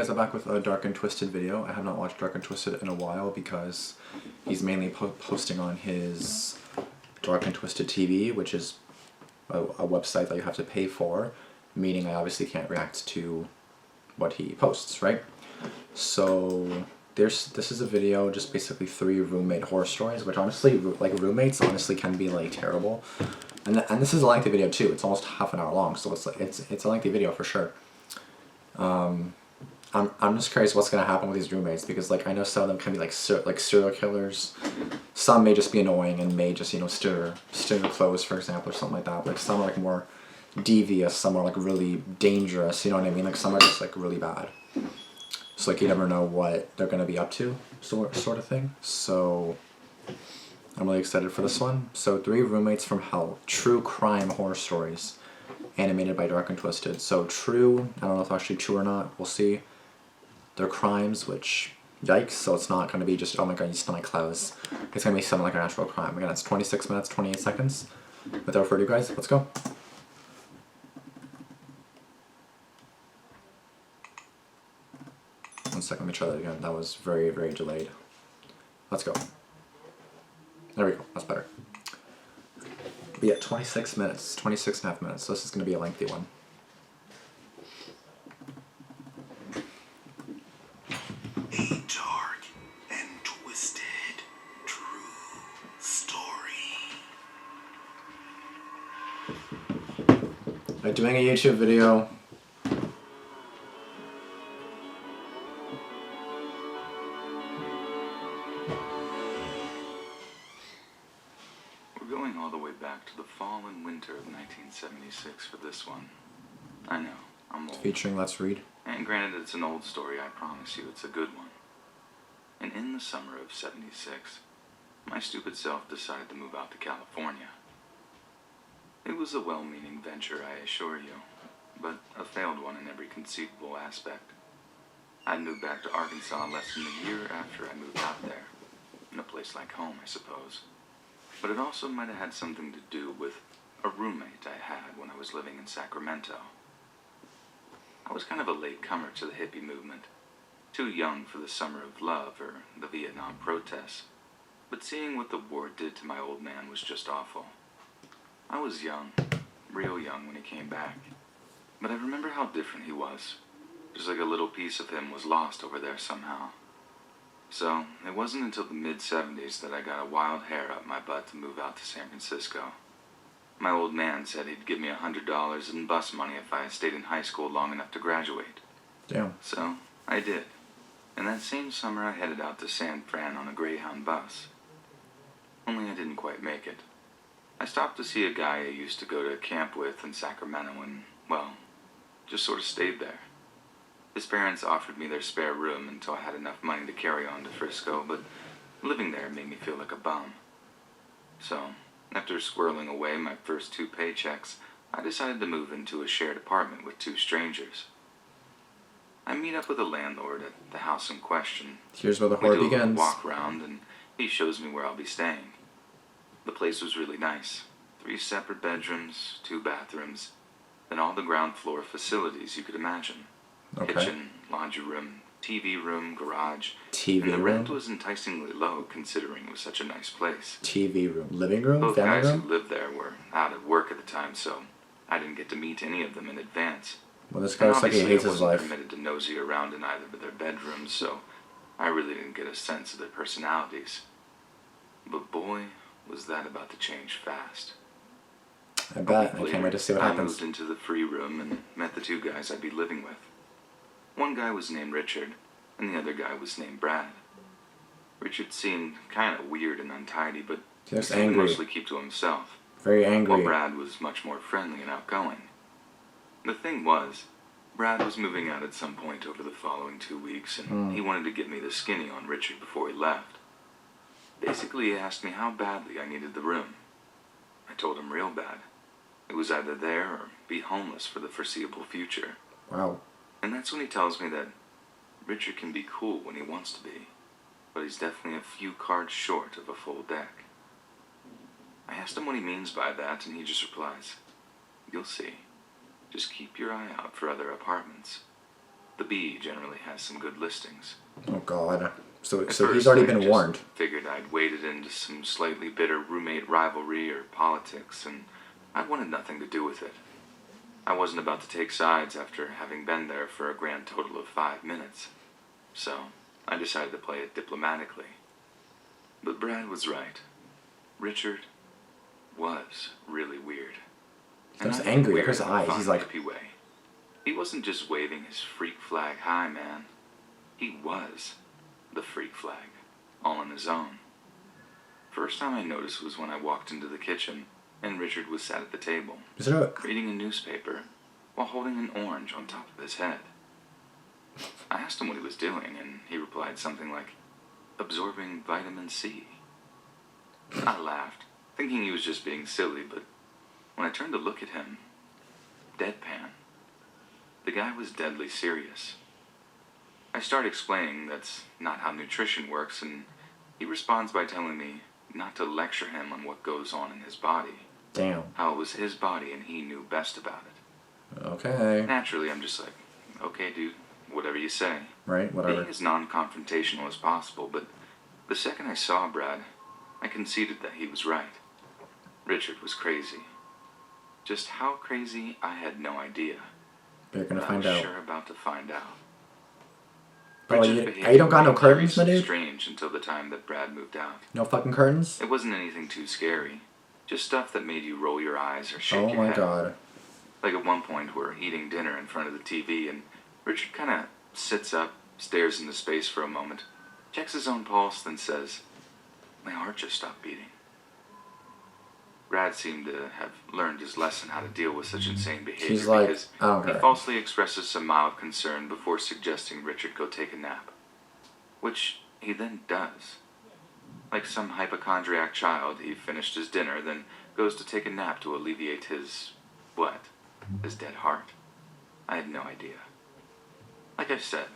guys are back with a Dark and Twisted video. I have not watched Dark and Twisted in a while because he's mainly posting on his Dark and Twisted TV, which is a website that you have to pay for, meaning I obviously can't react to what he posts, right? So this is a video, just basically 3 roommate horror stories, which honestly, like, roommates honestly can be like terrible. And this is a lengthy video too. It's almost half an hour long, so it's a lengthy video for sure. I'm just curious what's gonna happen with these roommates, because like I know some of them can be like serial killers. Some may just be annoying and may just, you know, steal your clothes, for example, or something like that. Like some are like more devious, some are like really dangerous. You know what I mean? Like some are just like really bad. So like you never know what they're gonna be up to, sort of thing. So I'm really excited for this one. So 3 roommates from hell, true crime horror stories, animated by Dark and Twisted. So true, I don't know if it's actually true or not, we'll see. They're crimes, which, yikes, so it's not going to be just, oh my god, you stole my clothes. It's going to be something like an actual crime. Again, it's 26 minutes, 28 seconds. Without further ado, guys, let's go. One second, let me try that again. That was very, very delayed. Let's go. There we go, that's better. But yeah, 26 minutes, 26 and a half minutes, so this is going to be a lengthy one. Dark and twisted true story. I'm doing a YouTube video. We're going all the way back to the fall and winter of 1976 for this one. I know, I'm old. Featuring Let's Read. And granted, it's an old story, I promise you, it's a good one. And in the summer of '76, my stupid self decided to move out to California. It was a well-meaning venture, I assure you, but a failed one in every conceivable aspect. I'd moved back to Arkansas less than a year after I moved out there. In a place like home, I suppose. But it also might have had something to do with a roommate I had when I was living in Sacramento. I was kind of a latecomer to the hippie movement, too young for the summer of love or the Vietnam protests, but seeing what the war did to my old man was just awful. I was young, real young when he came back, but I remember how different he was, just like a little piece of him was lost over there somehow. So, it wasn't until the mid-70s that I got a wild hair up my butt to move out to San Francisco. My old man said he'd give me $100 in bus money if I stayed in high school long enough to graduate. Damn. So, I did. And that same summer I headed out to San Fran on a Greyhound bus. Only I didn't quite make it. I stopped to see a guy I used to go to camp with in Sacramento and, well, just sort of stayed there. His parents offered me their spare room until I had enough money to carry on to Frisco, but living there made me feel like a bum. So, after squirreling away my first 2 paychecks, I decided to move into a shared apartment with 2 strangers. I meet up with the landlord at the house in question. Here's where the horror begins. We do a little walk around and he shows me where I'll be staying. The place was really nice. 3 separate bedrooms, 2 bathrooms, then all the ground floor facilities you could imagine. Okay. Kitchen, laundry room, TV room, garage. TV and the room? rent was enticingly low considering it was such a nice place. TV room. Living room? Both Family guys room? who lived there were out at work at the time, so I didn't get to meet any of them in advance. Well, this guy looks like he hates his life. I wasn't permitted to nosy around in either of their bedrooms, so I really didn't get a sense of their personalities. But boy, was that about to change fast. I bet. I can't wait to see what happens. I moved into the free room and met the 2 guys I'd be living with. One guy was named Richard, and the other guy was named Brad. Richard seemed kind of weird and untidy, but he looks would angry. mostly keep to himself. Very angry. While Brad was much more friendly and outgoing. The thing was, Brad was moving out at some point over the following 2 weeks, and he wanted to get me the skinny on Richard before he left. Basically, he asked me how badly I needed the room. I told him real bad. It was either there or be homeless for the foreseeable future. Wow. And that's when he tells me that Richard can be cool when he wants to be, but he's definitely a few cards short of a full deck. I asked him what he means by that, and he just replies, "You'll see. Just keep your eye out for other apartments." The Bee generally has some good listings. Oh God. So At he's first, already I been just warned. Figured I'd waded into some slightly bitter roommate rivalry or politics, and I wanted nothing to do with it. I wasn't about to take sides after having been there for a grand total of 5 minutes. So, I decided to play it diplomatically. But Brad was right. Richard was really weird. He was not even angry. Look weird at his in a eyes. fun, He's like, hippie way. He wasn't just waving his freak flag high, man. He was the freak flag, all on his own. First time I noticed was when I walked into the kitchen and Richard was sat at the table, is it a... reading a newspaper while holding an orange on top of his head. I asked him what he was doing, and he replied something like, absorbing vitamin C. I laughed, thinking he was just being silly, but when I turned to look at him, deadpan, the guy was deadly serious. I start explaining that's not how nutrition works, and he responds by telling me not to lecture him on what goes on in his body. Damn. How it was his body and he knew best about it. Okay. Naturally, I'm just like, okay, dude, whatever you say. Right, whatever. Being as non-confrontational as possible, but the second I saw Brad, I conceded that he was right. Richard was crazy. Just how crazy, I had no idea. You're gonna But find I was out. sure about to find out. Bro, Richard's you behavior don't got no remained curtains, my curiously dude? strange until the time that Brad moved out. No fucking curtains? It wasn't anything too scary. Just stuff that made you roll your eyes or shake Oh your my head. God. Like at one point, we're eating dinner in front of the TV, and Richard kind of sits up, stares into space for a moment, checks his own pulse, then says, "My heart just stopped beating." Brad seemed to have learned his lesson how to deal with such insane behavior He's like, because I don't he care. falsely expresses some mild concern before suggesting Richard go take a nap, which he then does. Like some hypochondriac child, he finished his dinner, then goes to take a nap to alleviate his, what? His dead heart. I had no idea. Like I said,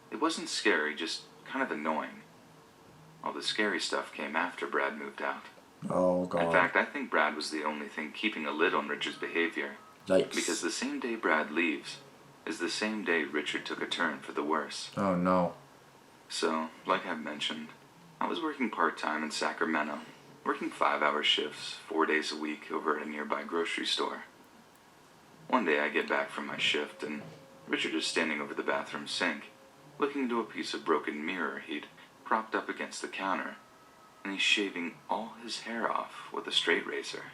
it wasn't scary, just kind of annoying. All the scary stuff came after Brad moved out. Oh God. In fact, I think Brad was the only thing keeping a lid on Richard's behavior. Yikes. Because the same day Brad leaves is the same day Richard took a turn for the worse. Oh no. So, like I've mentioned, I was working part-time in Sacramento, working 5-hour shifts, 4 days a week over at a nearby grocery store. One day I get back from my shift and Richard is standing over the bathroom sink, looking into a piece of broken mirror he'd propped up against the counter, and he's shaving all his hair off with a straight razor.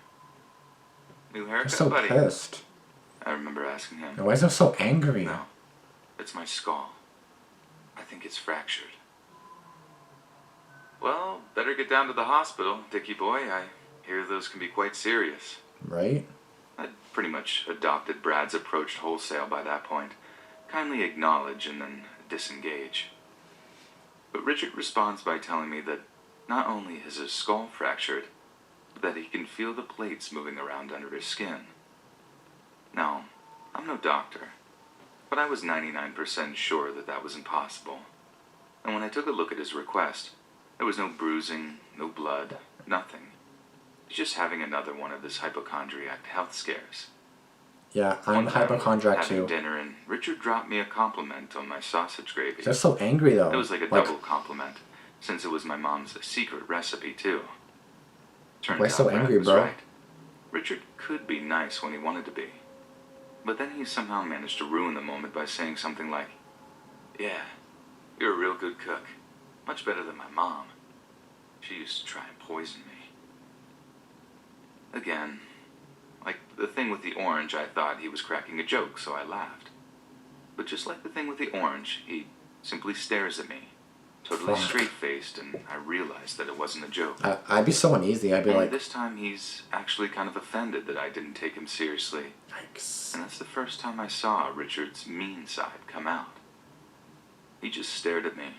"New I'm haircut, so buddy?" pissed. I remember asking him. Why is he so angry? "No, it's my skull. I think it's fractured." "Well, better get down to the hospital, Dickie boy. I hear those can be quite serious." Right? I'd pretty much adopted Brad's approach wholesale by that point. Kindly acknowledge and then disengage. But Richard responds by telling me that not only is his skull fractured, but that he can feel the plates moving around under his skin. Now, I'm no doctor, but I was 99% sure that that was impossible. And when I took a look at his request, there was no bruising, no blood, nothing. He's just having another one of his hypochondriac health scares. Yeah, I'm One time, hypochondriac having too. dinner, and Richard dropped me a compliment on my sausage gravy. They're so angry though. It was like a double compliment, since it was my mom's secret recipe too. Turns Why out so Brad angry, was bro? right. Richard could be nice when he wanted to be, but then he somehow managed to ruin the moment by saying something like, "Yeah, you're a real good cook, much better than my mom. She used to try and poison me." Again, like the thing with the orange, I thought he was cracking a joke, so I laughed. But just like the thing with the orange, he simply stares at me, totally Fuck. straight-faced, and I realized that it wasn't a joke. I'd be so uneasy. I'd be Only like, this time he's actually kind of offended that I didn't take him seriously, yikes. and that's the first time I saw Richard's mean side come out. He just stared at me,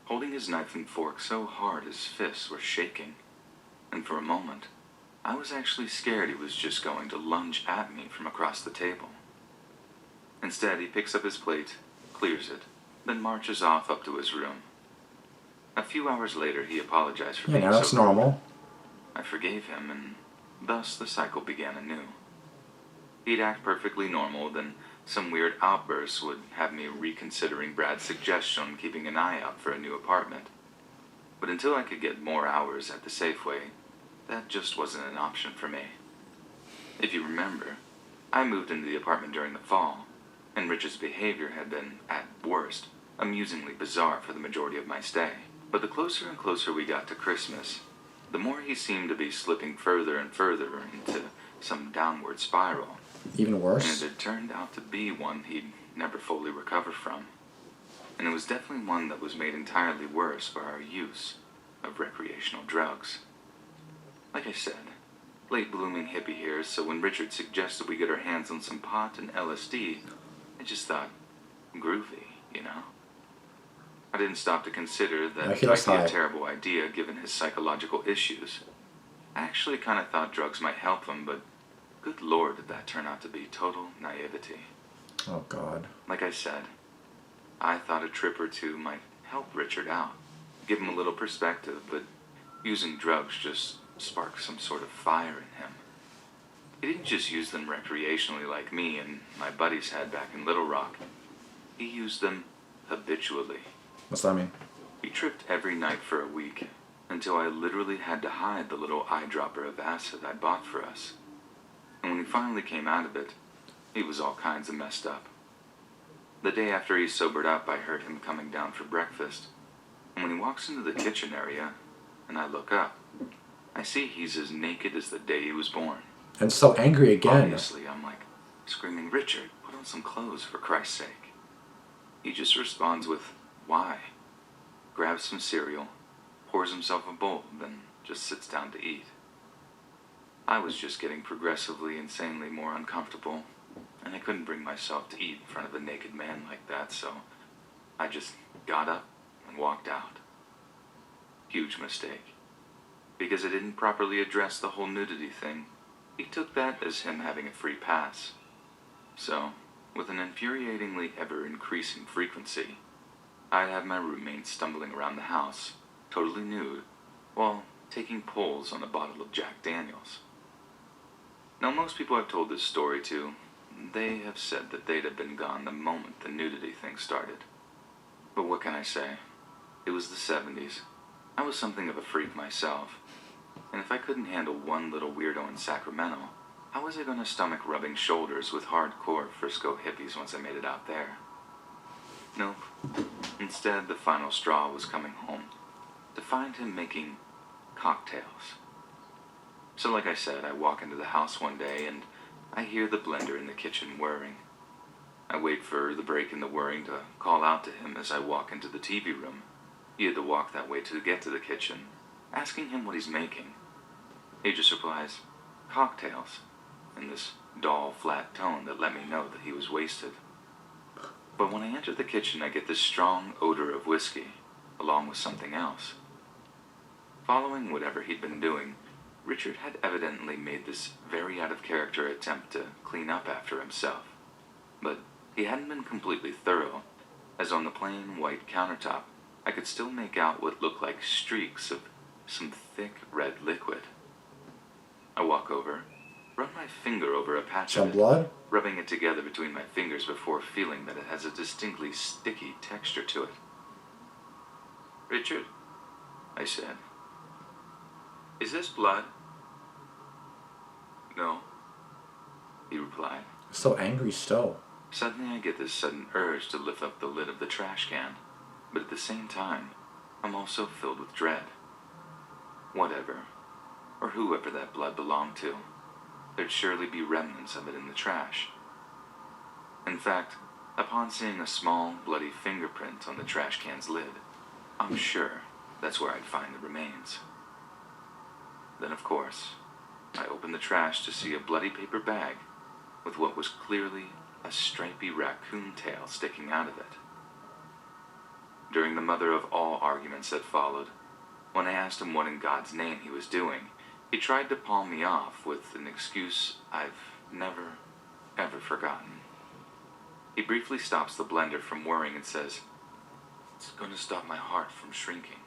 holding his knife and fork so hard his fists were shaking, and for a moment, I was actually scared he was just going to lunge at me from across the table. Instead, he picks up his plate, clears it, then marches off up to his room. A few hours later, he apologized for Yeah, being now that's so rude. normal. I forgave him, and thus the cycle began anew. He'd act perfectly normal, then some weird outbursts would have me reconsidering Brad's suggestion on keeping an eye out for a new apartment. But until I could get more hours at the Safeway, that just wasn't an option for me. If you remember, I moved into the apartment during the fall, and Richard's behavior had been, at worst, amusingly bizarre for the majority of my stay. But the closer and closer we got to Christmas, the more he seemed to be slipping further and further into some downward spiral. Even And worse? it had turned out to be one he'd never fully recover from. And it was definitely one that was made entirely worse by our use of recreational drugs. Like I said, late blooming hippie here, so when Richard suggested we get our hands on some pot and LSD, I just thought, groovy, you know? I didn't stop to consider that No, it he might was be high. a terrible idea given his psychological issues. I actually kind of thought drugs might help him, but good lord did that turn out to be total naivety. Oh, God. Like I said, I thought a trip or two might help Richard out, give him a little perspective, but using drugs just sparked some sort of fire in him. He didn't just use them recreationally like me and my buddies had back in Little Rock. He used them habitually. What's that mean? He tripped every night for a week, until I literally had to hide the little eyedropper of acid I bought for us. And when he finally came out of it, he was all kinds of messed up. The day after he sobered up, I heard him coming down for breakfast, and when he walks into the kitchen area, and I look up, I see he's as naked as the day he was born. And so angry again. Obviously, I'm like, screaming, Richard, put on some clothes for Christ's sake. He just responds with, why? Grabs some cereal, pours himself a bowl, then just sits down to eat. I was just getting progressively, insanely more uncomfortable, and I couldn't bring myself to eat in front of a naked man like that, so I just got up and walked out. Huge mistake. Because I didn't properly address the whole nudity thing, he took that as him having a free pass. So, with an infuriatingly ever-increasing frequency, I'd have my roommate stumbling around the house, totally nude, while taking pulls on a bottle of Jack Daniels. Now, most people I've told this story to, they have said that they'd have been gone the moment the nudity thing started. But what can I say? It was the 70s. I was something of a freak myself. And if I couldn't handle one little weirdo in Sacramento, how was I going to stomach rubbing shoulders with hardcore Frisco hippies once I made it out there? Nope. Instead, the final straw was coming home, to find him making cocktails. So like I said, I walk into the house one day and I hear the blender in the kitchen whirring. I wait for the break in the whirring to call out to him as I walk into the TV room. He had to walk that way to get to the kitchen, asking him what he's making. He just replies, cocktails, in this dull, flat tone that let me know that he was wasted. But when I enter the kitchen, I get this strong odor of whiskey, along with something else. Following whatever he'd been doing, Richard had evidently made this very out-of-character attempt to clean up after himself. But he hadn't been completely thorough, as on the plain white countertop, I could still make out what looked like streaks of some thick red liquid. I walk over, run my finger over a patch Some of it, blood? rubbing it together between my fingers before feeling that it has a distinctly sticky texture to it. Richard, I said, is this blood? No, he replied. So angry still. Suddenly I get this sudden urge to lift up the lid of the trash can, but at the same time, I'm also filled with dread. Whatever, or whoever that blood belonged to, there'd surely be remnants of it in the trash. In fact, upon seeing a small, bloody fingerprint on the trash can's lid, I'm sure that's where I'd find the remains. Then, of course, I opened the trash to see a bloody paper bag with what was clearly a stripy raccoon tail sticking out of it. During the mother of all arguments that followed, when I asked him what in God's name he was doing, he tried to palm me off with an excuse I've never, ever forgotten. He briefly stops the blender from whirring and says, "It's going to stop my heart from shrinking."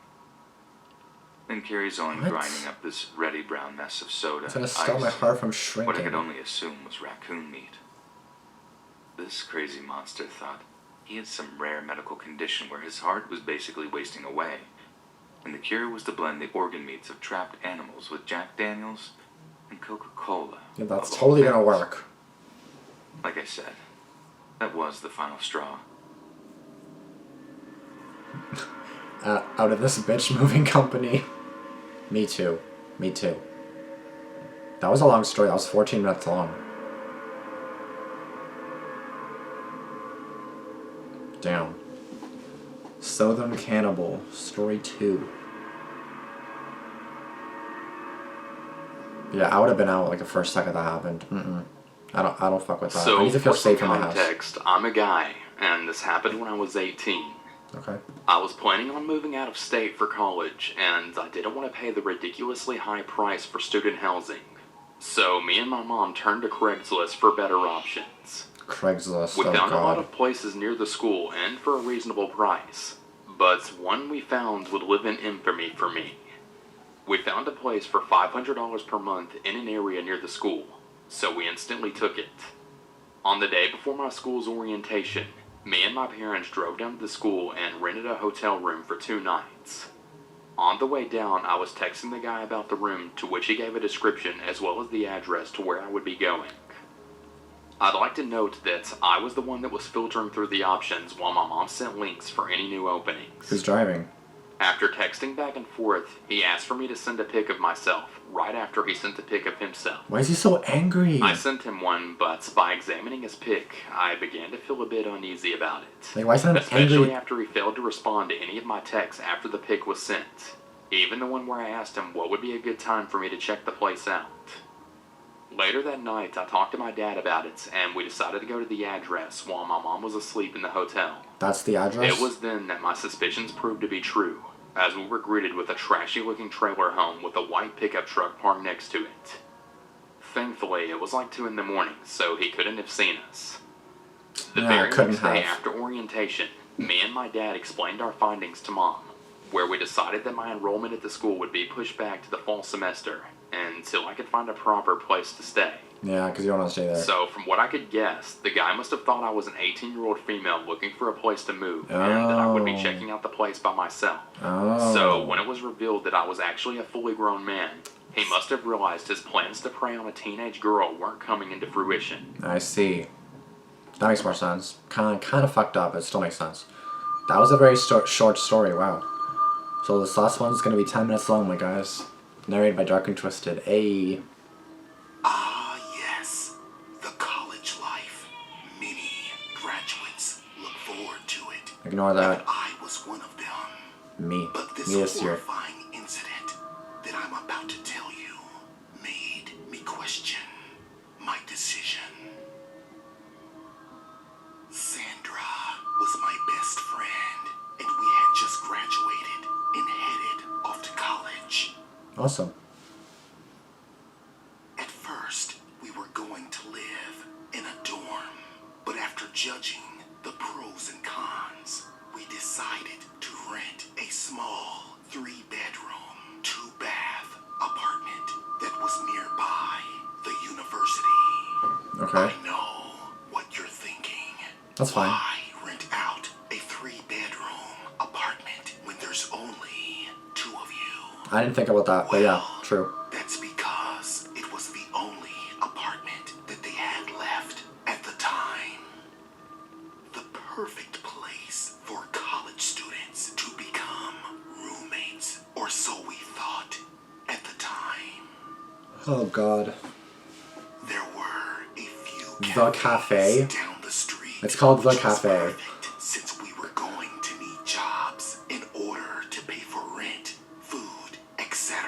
Then carries on What? grinding up this reddy brown mess of soda, It's gonna ice, stop my heart from what I shrinking. could only assume was raccoon meat. This crazy monster thought he had some rare medical condition where his heart was basically wasting away, and the cure was to blend the organ meats of trapped animals with Jack Daniels and Coca-Cola. Yeah, that's totally gonna work. Like I said, that was the final straw. Out of this bitch moving company. Me too. Me too. That was a long story. That was 14 minutes long. Damn. Southern Cannibal, Story 2. Yeah, I would have been out like the first second that happened. I don't fuck with that. So, I need to feel for some safe in my house. context, I'm a guy, and this happened when I was 18. Okay. I was planning on moving out of state for college, and I didn't want to pay the ridiculously high price for student housing. So me and my mom turned to Craigslist for better options. Craigslist, We oh found a lot god. of places near the school and for a reasonable price, but one we found would live in infamy for me. We found a place for $500 per month in an area near the school, so we instantly took it. On the day before my school's orientation, me and my parents drove down to the school and rented a hotel room for 2 nights. On the way down, I was texting the guy about the room, to which he gave a description as well as the address to where I would be going. I'd like to note that I was the one that was filtering through the options while my mom sent links for any new openings. Who's driving? After texting back and forth, he asked for me to send a pic of myself, right after he sent a pic of himself. Why is he so angry? I sent him one, but by examining his pic, I began to feel a bit uneasy about it. Like, why is he Especially angry? after he failed to respond to any of my texts after the pic was sent. Even the one where I asked him what would be a good time for me to check the place out. Later that night, I talked to my dad about it, and we decided to go to the address while my mom was asleep in the hotel. That's the address? It was then that my suspicions proved to be true, as we were greeted with a trashy-looking trailer home with a white pickup truck parked next to it. Thankfully, it was like 2 in the morning, so he couldn't have seen us. The very next day after orientation, me and my dad explained our findings to Mom, where we decided that my enrollment at the school would be pushed back to the fall semester until I could find a proper place to stay. Yeah, because you don't want to stay there. So, from what I could guess, the guy must have thought I was an 18-year-old female looking for a place to move, and that I would be checking out the place by myself. So, when it was revealed that I was actually a fully grown man, he must have realized his plans to prey on a teenage girl weren't coming into fruition. I see. That makes more sense. Kind of fucked up, but it still makes sense. That was a very short story, wow. So this last one's going to be 10 minutes long, my guys. Narrated by Dark and Twisted. Ayy. Ah, yes. The college life. Many graduates look forward to it. Ignore that. And I was one of them. Me. But this Me this year. horrifying incident that I'm about to tell you made me question my decision. Sandra was my best friend, and we had just graduated and headed off to college. Awesome. At first, we were going to live in a dorm, but after judging the pros and cons, we decided to rent a small 3-bedroom, 2-bath apartment that was nearby the university. Okay. I know what you're thinking. That's fine. Why rent out a 3-bedroom apartment when there's only 2 of you? I didn't think about that, but yeah, true. That's because it was the only apartment that they had left at the time. The perfect place for college students to become roommates, or so we thought at the time. Oh god. There were a few The cafe? down the street. It's called The which was Cafe. perfect, since we were going to need jobs in order to pay for rent, food, etc.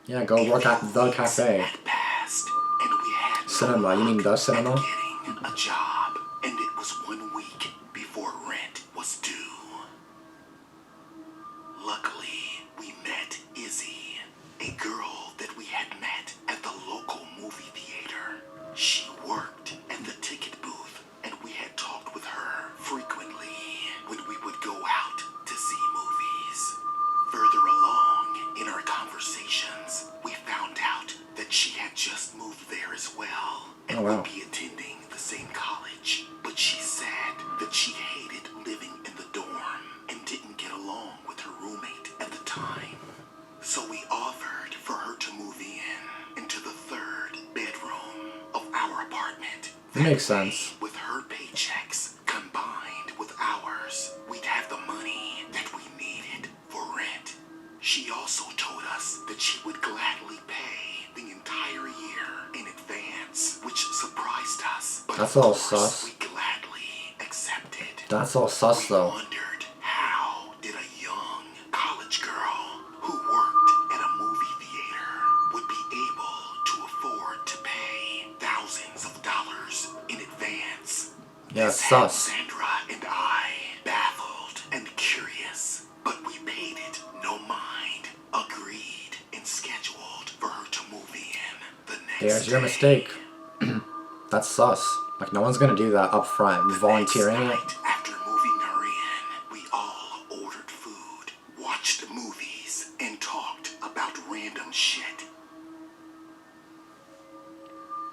Yeah, go work at The Cafe. Had passed, and we had no Cinema, you mean luck The at Cinema? getting a job, and it was 1 week before rent was due. Luckily, we met Izzy, a girl that we had met at the local movie theater. She worked at the ticket booth, and we had talked with her frequently when we would go out to see movies. Further along in our conversations, we found out that she had just moved there as well, and Oh, wow. would be attending the same college, but she said that she hated living in the dorm and didn't get along with her roommate at the time. So we offered for her to move into the third bedroom of our apartment. It makes sense. With her paychecks combined with ours, we'd have the money that we needed for rent. She also told us that she would gladly pay the entire year in advance, which surprised us. But That's of all course, sus. we gladly accepted. That's all sus We though. wondered, how did a young college girl who worked at a movie theater would be able to afford to pay thousands of dollars in advance? Yeah, This had sus. Sandra and I baffled and curious, but we paid it no mind, agreed, and scheduled for her to move in the next There's your day. mistake. That's sus. Like, no one's gonna do that up front. Volunteering it. Next night, after moving her in, we all ordered food, watched movies, and talked about random shit.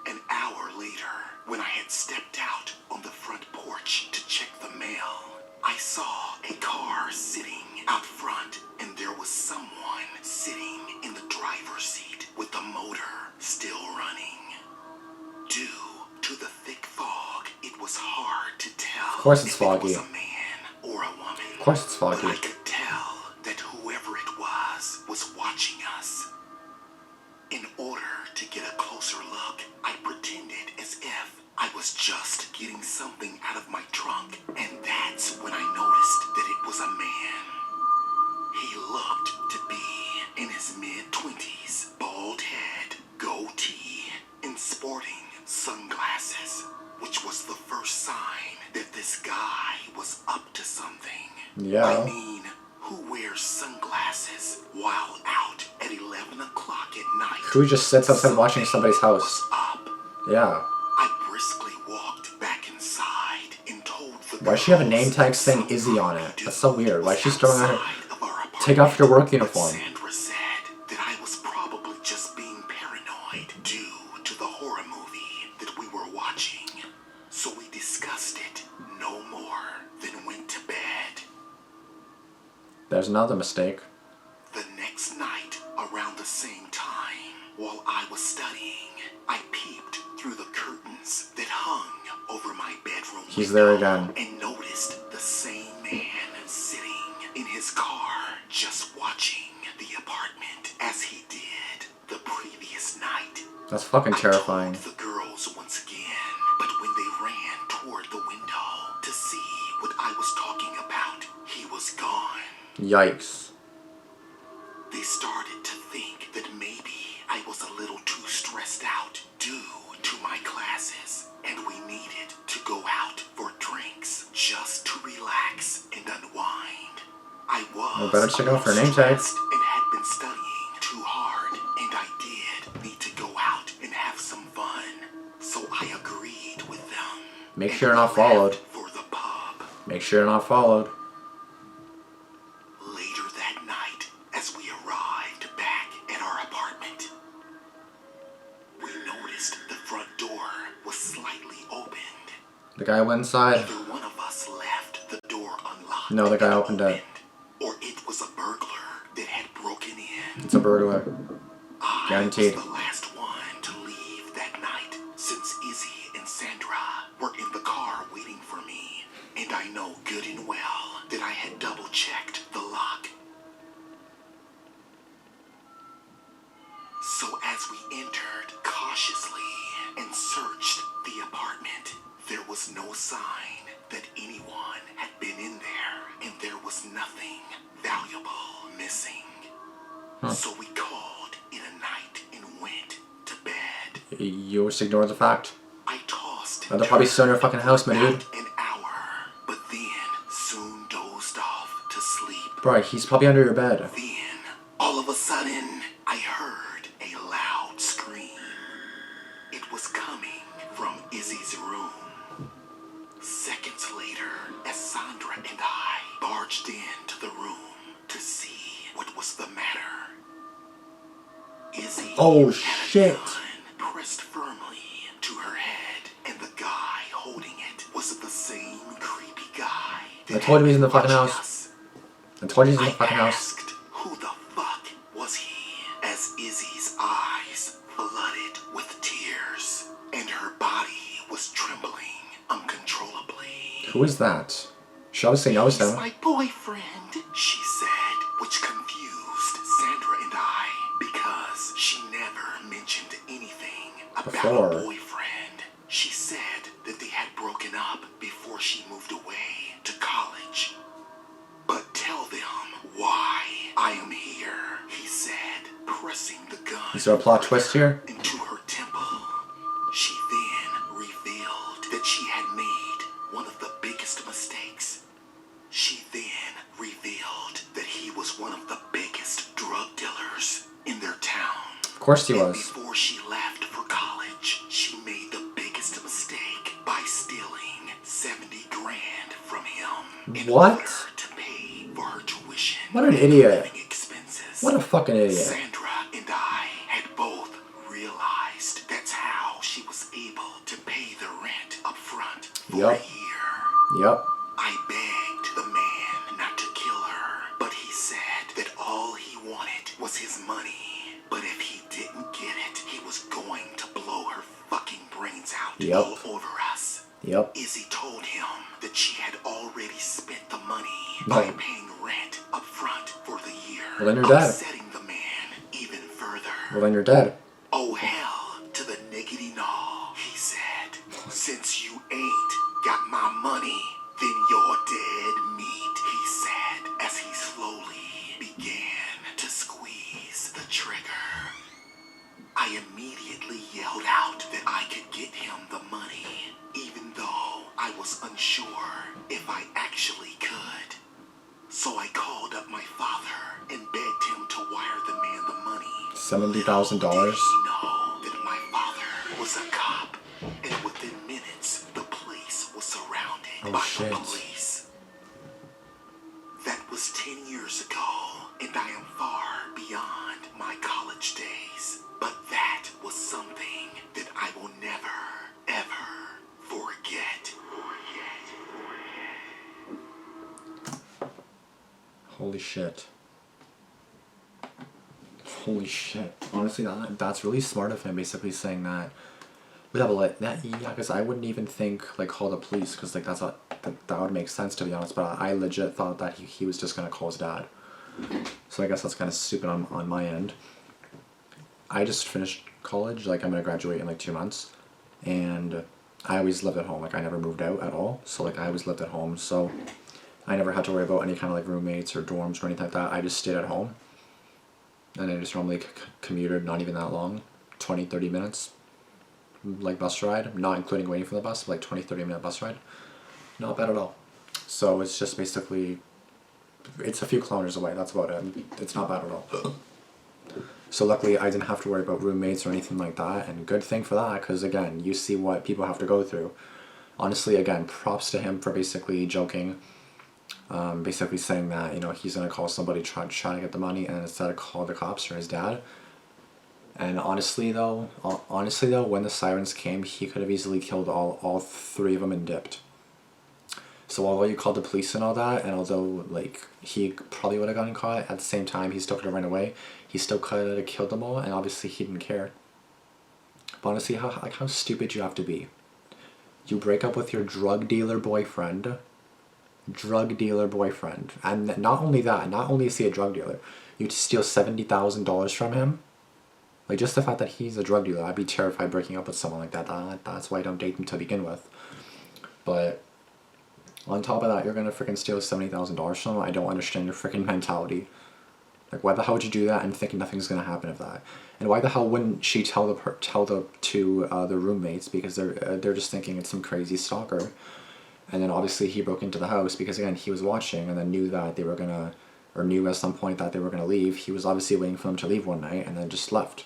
An hour later, when I had stepped out on the front porch to check the mail, I saw a car sitting out front, and there was someone sitting in the driver's seat with the motor still running. Due to the thick fog, it was hard to tell Of course it's if it was foggy. a man or a woman. Of course it's But foggy. I could tell that whoever it was watching us. In order to get a closer look, I pretended as if I was just getting something out of my trunk, and that's when I noticed that it was a man. He looked to be in his mid-20s, bald head, goatee, and sporting sunglasses, which was the first sign that this guy was up to something. Yeah. I mean, who wears sunglasses while out at 11 o'clock at night? Who just sits outside watching somebody's house? Was up. Yeah. I briskly walked back inside and told the Why does she have a girls name tag that saying Izzy on it? something That's so weird. Why is she was throwing on her? outside of our Take off your work apartment. uniform. But Sandra said that I was probably just being paranoid due to the horror movie that we were watching. So we discussed it no more, then went to bed. There's another mistake. The next night, around the same time, while I was studying, I peeped through the curtains that hung over my bedroom He's there window again. and noticed the same man sitting in his car just watching the apartment as he did the previous night. That's fucking I terrifying. told the girls once again, but when they ran toward the window to see what I was talking about, he was gone. Yikes. They started to think that maybe I was a little too stressed out due to my classes, and we needed to go out for drinks just to relax and unwind. I was Well, better check a out for a little name tag. stressed and had been studying too hard, and I did need to go out and have some fun. So I agreed with them. Make and sure you're we not followed. left for the pub. Make sure you're not followed. Later that night, as we arrived back at our apartment, we noticed the front door was slightly opened. The guy went inside. Either one of us left the door unlocked. No, the guy and opened it. or it was a burglar that had broken in. It's a burglar. I Guaranteed. was the last one to leave that night, since Izzy and Sandra were in the car waiting for me, and I know good and well that I had double-checked the lock. So as we entered cautiously and searched the apartment, there was no sign that anyone had been in there, and there was nothing valuable missing. So we called it a night and went to bed. You just ignore the fact. I tossed. Oh, they're probably still in your fucking house, my for dude. about an hour, but then soon dozed off to sleep. Bro, he's probably under your bed. Then, all of a sudden, I heard a loud scream. It was coming from Izzy's room. Seconds later, as Sandra and I barged into the room to see what was the matter, Izzy Oh, had a shit. gun pressed firmly to her head, and the guy told you he's in the fucking watching house. us. I told you he's in the I fucking house. asked, who the fuck was he? As Izzy's eyes flooded with tears and her body was trembling uncontrollably. Who is that? She obviously knows He's him. my boyfriend, she said, which confused Sandra and I because she never mentioned anything about Before. a boyfriend. She said that they had broken up before she moved away to college. But tell them why I am here, he said, pressing the gun Is there a plot twist here? into her temple. She then revealed that she had made one of the biggest mistakes. She then revealed that he was one of the biggest drug dealers in their town. Of course he And was. before she left for college, she made the biggest mistake by stealing 70 grand from him in What? order to pay for her tuition. What an and idiot. living expenses. What a fucking idiot. Sandra and I had both realized that's how she was able to pay the rent up front for Yup. a year. Yep. I begged the man not to kill her, but he said that all he wanted was his money. But if he didn't get it, he was going to blow her fucking brains out Yep. all over us. Yep. Izzy told him that she had already spent the money No. by paying rent up front for the year. Well, then you're dead. Upsetting the man even further. Well, then you're dead. Oh hell to the niggity gnaw, he said. Since you ain't got my money, then you're dead meat, he said, as he slowly began to squeeze the trigger. I immediately yelled out that I could get him the money, even though I was unsure if I actually could. So I called up my father and begged him to wire the man the money. $70,000? Little did he know that my father was a cop, and within minutes, the place was surrounded Oh, by shit. the police. That was 10 years ago, and I am far beyond my college days. But that was something that I will never, ever forget. Holy shit. Holy shit. Honestly, that's really smart of him, basically saying that. Yeah, but like that, yeah, because I wouldn't even think like call the police, because like that would make sense, to be honest. But I legit thought that he was just gonna call his dad. So I guess that's kind of stupid on my end. I just finished college, like I'm gonna graduate in like 2 months, and I always lived at home. Like I never moved out at all, so like I always lived at home. So I never had to worry about any kind of like roommates or dorms or anything like that. I just stayed at home, and I just normally commuted, not even that long, 20-30 minutes, like bus ride, not including waiting for the bus, but like 20-30 minute bus ride. Not bad at all. So it's just basically, it's a few kilometers away, that's about it. It's not bad at all. So luckily I didn't have to worry about roommates or anything like that, and good thing for that, because again, you see what people have to go through. Honestly, again, props to him for basically joking, basically saying that, you know, he's gonna call somebody trying to get the money, and instead of call the cops or his dad. And honestly though, when the sirens came, he could have easily killed all three of them and dipped. So although you called the police and all that, and although like he probably would have gotten caught, at the same time he still could have run away. He still could have killed them all, and obviously he didn't care. But honestly, how stupid you have to be. You break up with your drug dealer boyfriend, and not only that, not only is he a drug dealer, you steal $70,000 from him. Like, just the fact that he's a drug dealer, I'd be terrified breaking up with someone like that. That's why I don't date him to begin with. But on top of that, you're gonna freaking steal $70,000 from him. I don't understand your freaking mentality. Like, why the hell would you do that and think nothing's gonna happen of that? And why the hell wouldn't she tell the two roommates, because they're just thinking it's some crazy stalker. And then obviously he broke into the house because again he was watching, and then knew that they were gonna, or knew at some point that they were gonna leave. He was obviously waiting for them to leave one night, and then just left.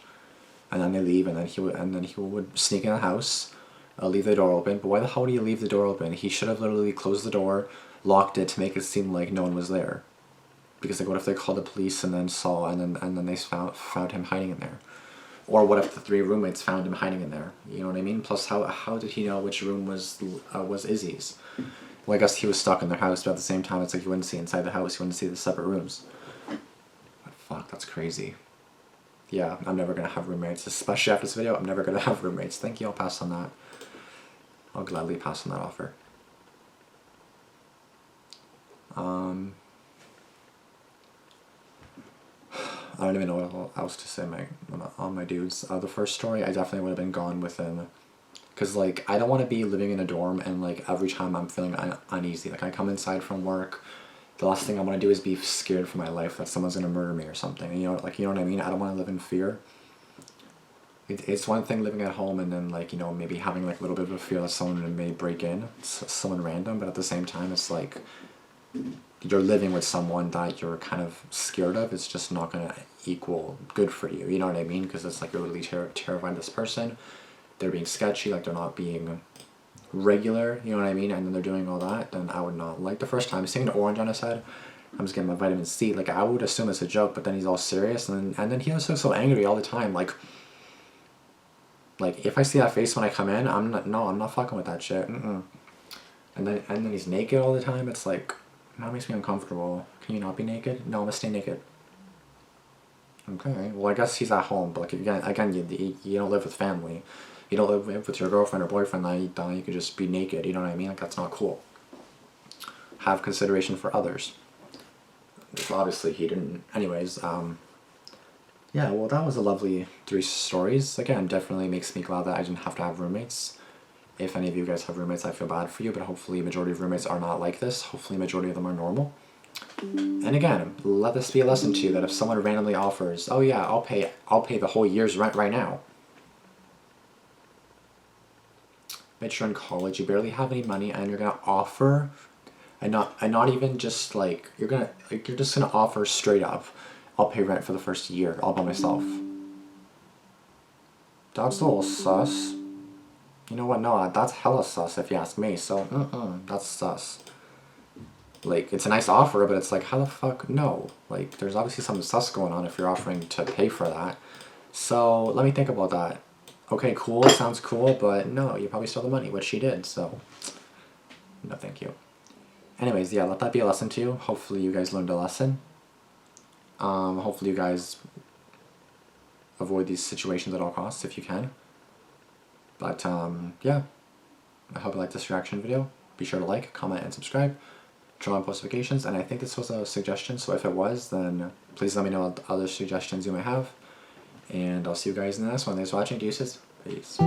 And then they leave, and then he would sneak in the house, leave the door open. But why the hell would he leave the door open? He should have literally closed the door, locked it to make it seem like no one was there. Because like, what if they called the police and then they found him hiding in there? Or what if the three roommates found him hiding in there? You know what I mean? Plus, how did he know which room was Izzy's? Well, I guess he was stuck in their house, but at the same time, it's like you wouldn't see inside the house. You wouldn't see the separate rooms. But fuck, that's crazy. Yeah, I'm never gonna have roommates, especially after this video. I'm never gonna have roommates. Thank you. I'll pass on that. I'll gladly pass on that offer. I don't even know what else to say on my dudes. The first story, I definitely would have been gone within, because like I don't want to be living in a dorm and like every time I'm feeling uneasy. Like I come inside from work, the last thing I want to do is be scared for my life that someone's gonna murder me or something. You know, like, you know what I mean? I don't want to live in fear. It's one thing living at home and then like, you know, maybe having like a little bit of a fear that someone may break in, someone random, but at the same time it's like you're living with someone that you're kind of scared of. It's just not gonna equal good for you. You know what I mean? Because it's like you're really terrified of this person. They're being sketchy, like they're not being regular, you know what I mean? And then they're doing all that, then I would not. Like the first time, seeing an orange on his head, I'm just getting my vitamin C. Like I would assume it's a joke, but then he's all serious, and then he was so angry all the time. Like if I see that face when I come in, I'm not fucking with that shit. And then he's naked all the time. It's like, that makes me uncomfortable. Can you not be naked? No, I'm gonna stay naked. Okay, well I guess he's at home, but like again, you don't live with family. You don't live with your girlfriend or boyfriend that you could just be naked. You know what I mean? Like that's not cool. Have consideration for others. Obviously he didn't. Anyways, yeah, well that was a lovely 3 stories. Again, definitely makes me glad that I didn't have to have roommates. If any of you guys have roommates, I feel bad for you, but hopefully majority of roommates are not like this. Hopefully majority of them are normal. And again, let this be a lesson to you that if someone randomly offers, oh yeah, I'll pay the whole year's rent right now. Bitch, you're in college, you barely have any money, and you're gonna offer, and not even just like you're just gonna offer straight up, I'll pay rent for the first year all by myself. That's a little sus. You know what? No, that's hella sus if you ask me. So that's sus. Like, it's a nice offer, but it's like, how the fuck? No. Like, there's obviously something sus going on if you're offering to pay for that. So let me think about that. Okay, cool, sounds cool, but no, you probably stole the money, which she did, so no thank you. Anyways, yeah, let that be a lesson to you. Hopefully you guys learned a lesson. Hopefully you guys avoid these situations at all costs if you can. But yeah, I hope you liked this reaction video. Be sure to like, comment, and subscribe. Turn on post notifications, and I think this was a suggestion, so if it was, then please let me know what other suggestions you might have. And I'll see you guys in the next one. Thanks for watching. Deuces. Peace.